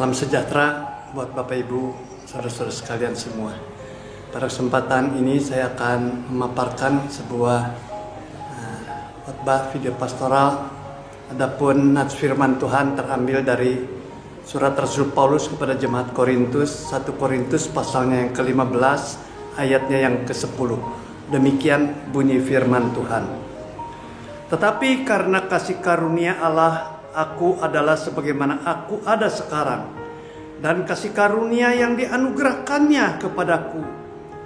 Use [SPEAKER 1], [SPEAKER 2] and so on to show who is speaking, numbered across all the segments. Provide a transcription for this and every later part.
[SPEAKER 1] Salam sejahtera buat Bapak Ibu, saudara-saudara sekalian semua. Pada kesempatan ini saya akan memaparkan sebuah khotbah video pastoral. Adapun nats firman Tuhan terambil dari surat Rasul Paulus kepada jemaat Korintus, 1 Korintus pasalnya yang ke-15, ayatnya yang ke-10. Demikian bunyi firman Tuhan. Tetapi karena kasih karunia Allah, aku adalah sebagaimana aku ada sekarang, dan kasih karunia yang dianugerahkannya kepadaku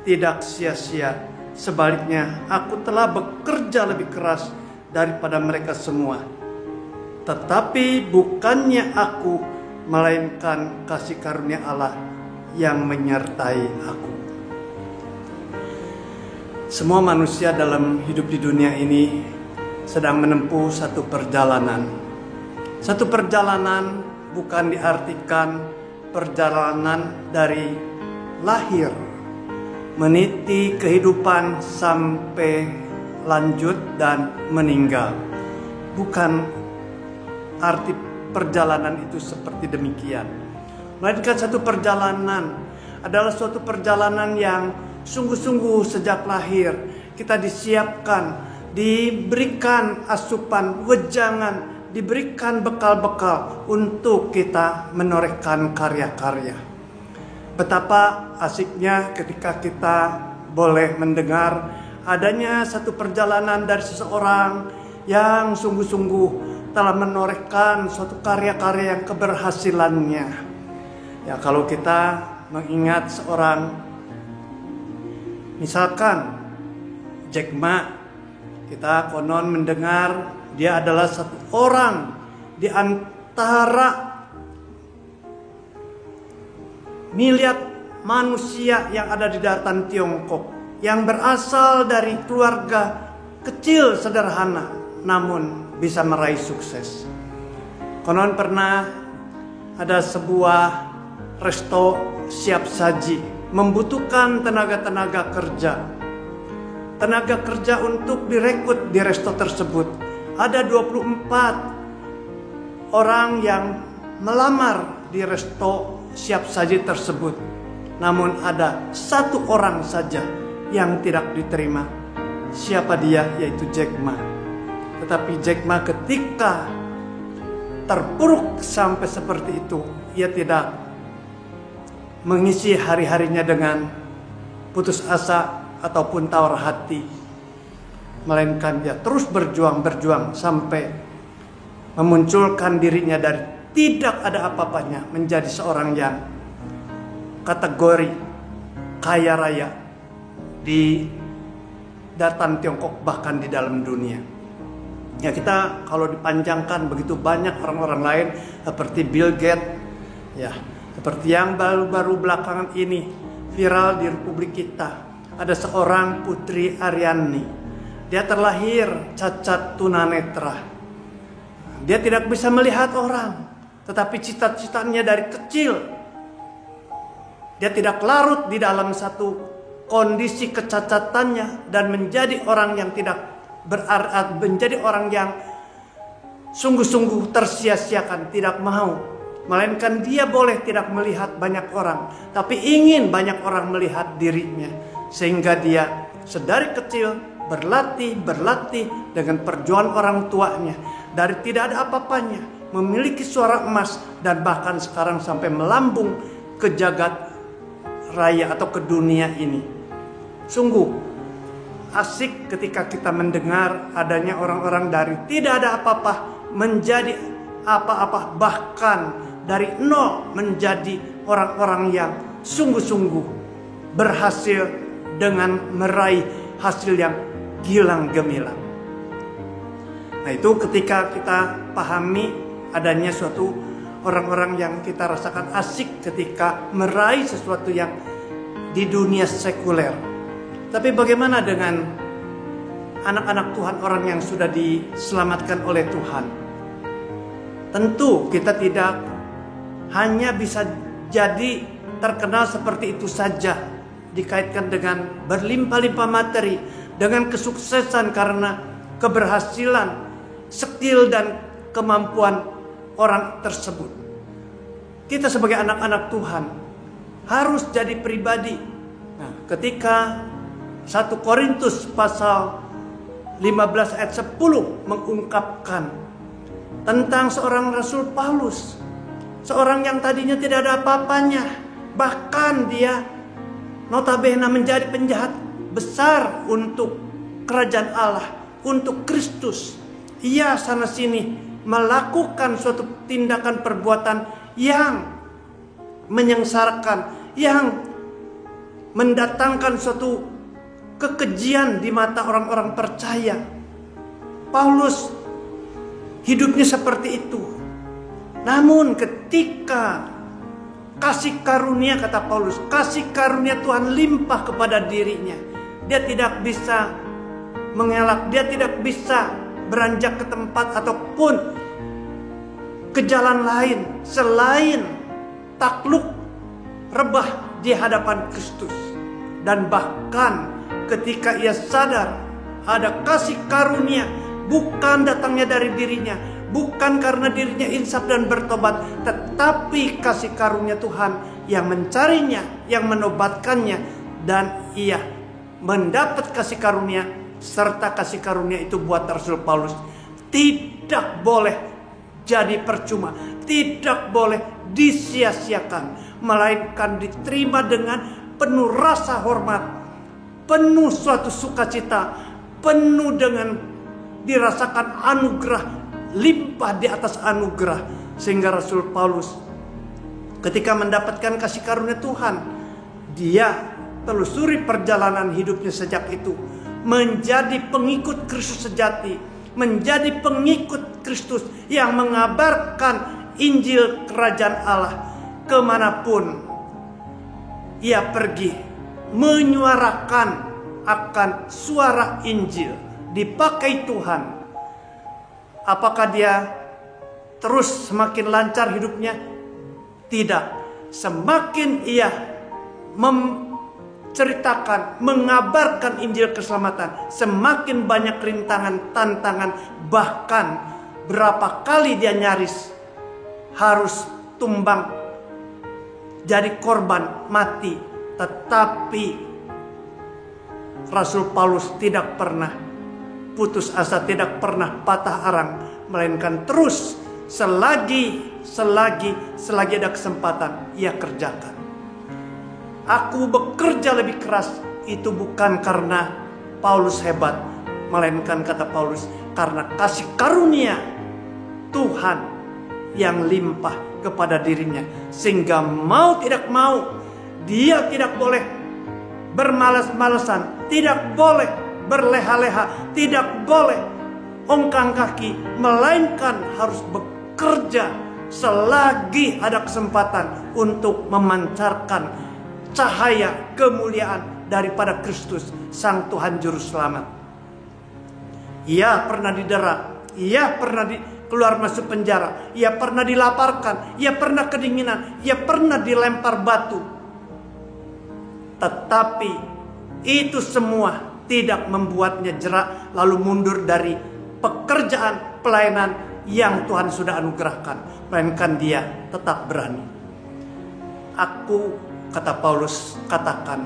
[SPEAKER 1] tidak sia-sia. Sebaliknya, aku telah bekerja lebih keras daripada mereka semua. Tetapi bukannya aku, melainkan kasih karunia Allah yang menyertai aku. Semua manusia dalam hidup di dunia ini sedang menempuh satu perjalanan. Satu perjalanan bukan diartikan perjalanan dari lahir, meniti kehidupan sampai lanjut dan meninggal. Bukan arti perjalanan itu seperti demikian. Melainkan satu perjalanan adalah suatu perjalanan yang sungguh-sungguh sejak lahir kita disiapkan, diberikan asupan, wejangan, diberikan bekal-bekal untuk kita menorehkan karya-karya. Betapa asiknya ketika kita boleh mendengar adanya satu perjalanan dari seseorang yang sungguh-sungguh telah menorehkan suatu karya-karya yang keberhasilannya. Ya, kalau kita mengingat seorang, misalkan Jack Ma, kita konon mendengar dia adalah satu orang di antara miliar manusia yang ada di daratan Tiongkok, yang berasal dari keluarga kecil sederhana namun bisa meraih sukses. Konon pernah ada sebuah resto siap saji membutuhkan tenaga kerja untuk direkrut di resto tersebut. Ada 24 orang yang melamar di resto siap saji tersebut. Namun ada satu orang saja yang tidak diterima. Siapa dia? Yaitu Jack Ma. Tetapi Jack Ma ketika terpuruk sampai seperti itu, ia tidak mengisi hari-harinya dengan putus asa ataupun tawar hati. Melainkan dia terus berjuang sampai memunculkan dirinya dari tidak ada apa-apanya menjadi seorang yang kategori kaya raya di daratan Tiongkok, bahkan di dalam dunia. Ya, kita kalau dipanjangkan begitu banyak orang-orang lain seperti Bill Gates, ya, seperti yang baru-baru belakangan ini viral di Republik kita. Ada seorang Putri Aryani. Dia terlahir cacat tunanetra. Dia tidak bisa melihat orang, tetapi cita-citanya dari kecil. Dia tidak larut di dalam satu kondisi kecacatannya dan menjadi orang yang tidak berarti, menjadi orang yang sungguh-sungguh tersia-siakan, tidak mau. Melainkan dia boleh tidak melihat banyak orang, tapi ingin banyak orang melihat dirinya. Sehingga dia sedari kecil berlatih dengan perjuangan orang tuanya. Dari tidak ada apa-apanya, memiliki suara emas, dan bahkan sekarang sampai melambung ke jagat raya atau ke dunia ini. Sungguh asik ketika kita mendengar adanya orang-orang dari tidak ada apa-apa menjadi apa-apa, bahkan dari nol menjadi orang-orang yang sungguh-sungguh berhasil dengan meraih hasil yang gilang gemilang. Nah, itu ketika kita pahami adanya suatu orang-orang yang kita rasakan asik ketika meraih sesuatu yang di dunia sekuler. Tapi bagaimana dengan anak-anak Tuhan, orang yang sudah diselamatkan oleh Tuhan? Tentu kita tidak hanya bisa jadi terkenal seperti itu saja, dikaitkan dengan berlimpah-limpah materi, dengan kesuksesan karena keberhasilan, skill dan kemampuan orang tersebut. kita sebagai anak-anak Tuhan harus jadi pribadi. Nah, ketika 1 Korintus pasal 15 ayat 10 mengungkapkan tentang seorang Rasul Paulus, seorang yang tadinya tidak ada apa-apanya, bahkan dia notabene menjadi penjahat besar untuk kerajaan Allah, untuk Kristus. Ia sana sini melakukan suatu tindakan perbuatan yang menyengsarakan, yang mendatangkan suatu kekejian di mata orang-orang percaya. Paulus hidupnya seperti itu. Namun ketika kasih karunia, kata Paulus, kasih karunia Tuhan limpah kepada dirinya, dia tidak bisa mengelak, dia tidak bisa beranjak ke tempat ataupun ke jalan lain selain takluk rebah di hadapan Kristus. Dan bahkan ketika ia sadar ada kasih karunia bukan datangnya dari dirinya, bukan karena dirinya insaf dan bertobat, tetapi kasih karunia Tuhan yang mencarinya, yang menobatkannya, dan ia mendapat kasih karunia. Serta kasih karunia itu buat Rasul Paulus tidak boleh jadi percuma, tidak boleh disia-siakan, melainkan diterima dengan penuh rasa hormat, penuh suatu sukacita, penuh dengan dirasakan anugerah, limpah di atas anugerah. Sehingga Rasul Paulus ketika mendapatkan kasih karunia Tuhan, dia telusuri perjalanan hidupnya sejak itu, menjadi pengikut Kristus sejati, menjadi pengikut Kristus yang mengabarkan Injil kerajaan Allah kemanapun ia pergi, menyuarakan akan suara Injil, dipakai Tuhan. Apakah dia terus semakin lancar hidupnya? Tidak. Semakin ia menceritakan, mengabarkan Injil keselamatan, semakin banyak rintangan, tantangan, bahkan berapa kali dia nyaris harus tumbang, jadi korban mati. Tetapi Rasul Paulus tidak pernah putus asa, tidak pernah patah arang, melainkan terus selagi ada kesempatan ia kerjakan. Aku bekerja lebih keras, itu bukan karena Paulus hebat, melainkan kata Paulus karena kasih karunia Tuhan yang limpah kepada dirinya. Sehingga mau tidak mau, dia tidak boleh bermalas-malasan, tidak boleh berleha-leha, tidak boleh ongkang kaki, melainkan harus bekerja selagi ada kesempatan untuk memancarkan cahaya kemuliaan daripada Kristus, Sang Tuhan Juru Selamat. Ia pernah didera, ia pernah keluar masuk penjara, ia pernah dilaparkan, ia pernah kedinginan, ia pernah dilempar batu. Tetapi itu semua tidak membuatnya jerak lalu mundur dari pekerjaan pelayanan yang Tuhan sudah anugerahkan, melainkan dia tetap berani. Aku, kata Paulus, katakan,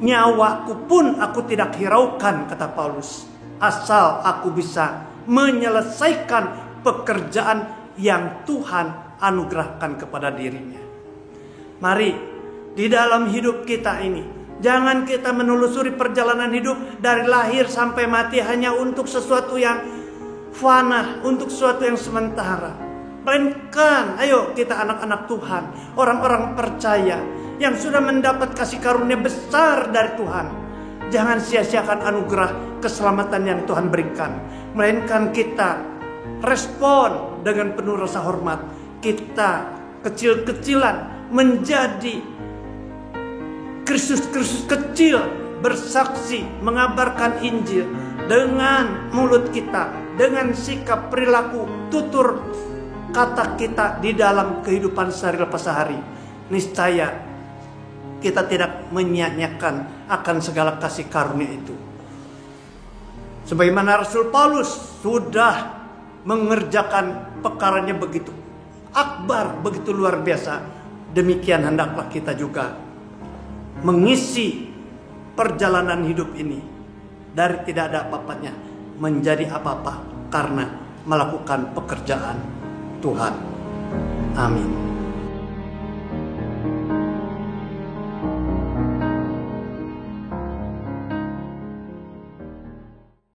[SPEAKER 1] nyawaku pun aku tidak hiraukan, kata Paulus, asal aku bisa menyelesaikan pekerjaan yang Tuhan anugerahkan kepada dirinya. Mari di dalam hidup kita ini, jangan kita menelusuri perjalanan hidup dari lahir sampai mati hanya untuk sesuatu yang fana, untuk sesuatu yang sementara. Melainkan, ayo kita anak-anak Tuhan, orang-orang percaya yang sudah mendapat kasih karunia besar dari Tuhan. Jangan sia-siakan anugerah keselamatan yang Tuhan berikan, melainkan kita respon dengan penuh rasa hormat. Kita kecil-kecilan menjadi Kristus-Kristus kecil, bersaksi, mengabarkan Injil dengan mulut kita, dengan sikap, perilaku, tutur kata kita di dalam kehidupan sehari lepas sehari. Niscaya kita tidak menyia-nyiakan akan segala kasih karunia itu. Sebagaimana Rasul Paulus sudah mengerjakan pekaranya begitu akbar, begitu luar biasa. Demikian hendaklah kita juga mengisi perjalanan hidup ini dari tidak ada apa-apanya menjadi apa-apa karena melakukan pekerjaan Tuhan. Amin.